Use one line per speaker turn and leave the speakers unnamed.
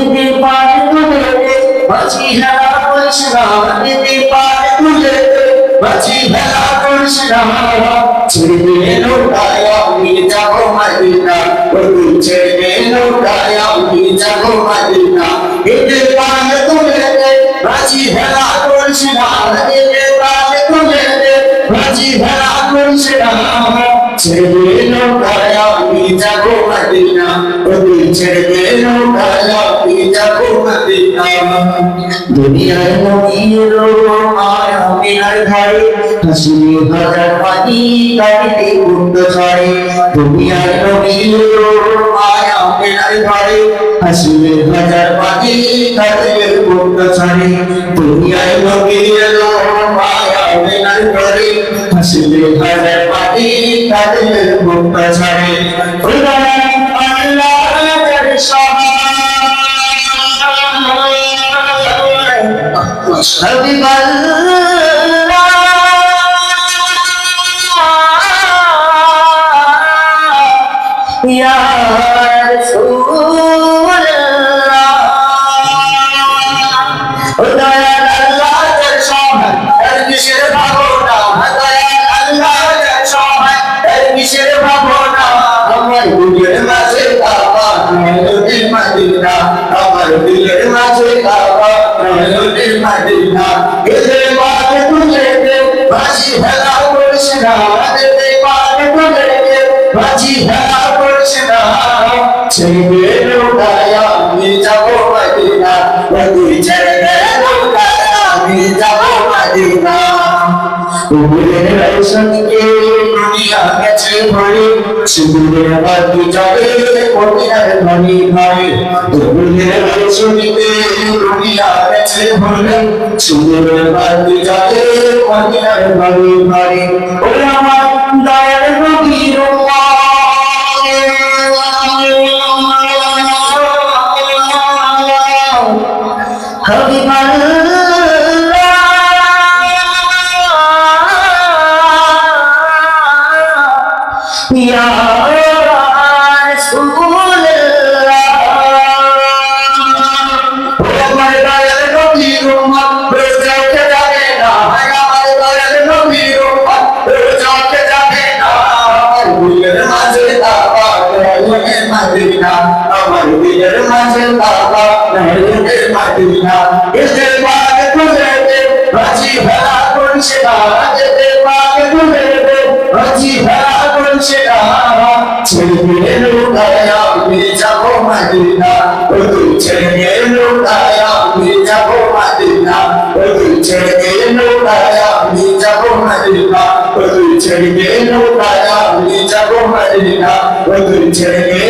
দিতে পারে তুলে বাঁচি হেলা করিস না দিতে পারে তুলে বাঁচি হেলা করিস না ছেড়ে দে নৌকায় আমি যাবো মদিনা তুই ছেড়ে দে নৌকায় আমি যাবো মদিনা দিতে পারে তুলে বাঁচি হেলা করিস না দিতে পারে তুলে বাঁচি হেলা করিস না ছেড়ে দে নৌকায় আমি যাবো মদিনা তুই ছেড়ে দে নৌকায় আমি যাবো মদিনা দুনিয়ায় নবীরো মায়া মিনার ধারে হাসিলে হাজার পানি কাটিতে কুন্দ ছড়ে দুনিয়ায় নবীরো মায়া মিনার ধারে হাসিলে হাজার পানি কাটিতে কুন্দ ছড়ে দুনিয়ায় নবীরো মায়া মিনার ধারে হাসিলে হাজার পানি কাটিতে কুন্দ ছড়ে আল্লাহ حبيب الله يا رسول الله দয়াল আল্লাহ এর সহায় এর কিসের ভাবনা দয়াল আল্লাহ এর সহায় এর কিসের ভাবনা আমার দিলের মাঝে কাবা নয়নের মদিনা আমার দিলের মাঝে কাবা নয়নের মদিনা এদের বাতে তুলে দে বাঁচি হেলা করিস না এদের বাতে তুলে দে বাঁচি হেলা করিস না ছেড়ে দে নৌকায় আমি যাবো মদিনা তুই ছেড়ে দে নৌকায় আমি যাবো মদিনা উমরের রওশনকে দুনিয়া গেছে ভরে সিঁদুরের বাতি জ্বলে মদিনার ধনী ঘরে উমরের রওশনকে দুনিয়া গেছে ভরে সিঁদুরের বাতি জ্বলে মদিনার ধনী ঘরে ওরে আমার দয়ার নবীর হাবিব يا رسول الله আমার দয়ার নবীর উম্মত বেজাতে যাবে না আমার দয়ার নবীর উম্মত বেজাতে যাবে না আমার দিলের মাঝে কাবা নয়নের মদিনা আমার দিলের মাঝে কাবা নয়নের মদিনা এদের বাগে তুলে দে বাঁচি হেলা করিস না এদের বাগে তুলে দে বাঁচি হেলা করিস না ছেড়ে দে নৌকায় আমি যাবো মদিনা তুই ছেড়ে দে নৌকায় আমি যাবো মদিনা তুই ছেড়ে দে নৌকায় আমি যাবো মদিনা তুই ছেড়ে দে নৌকায় আমি যাবো মদিনা তুই ছেড়ে দে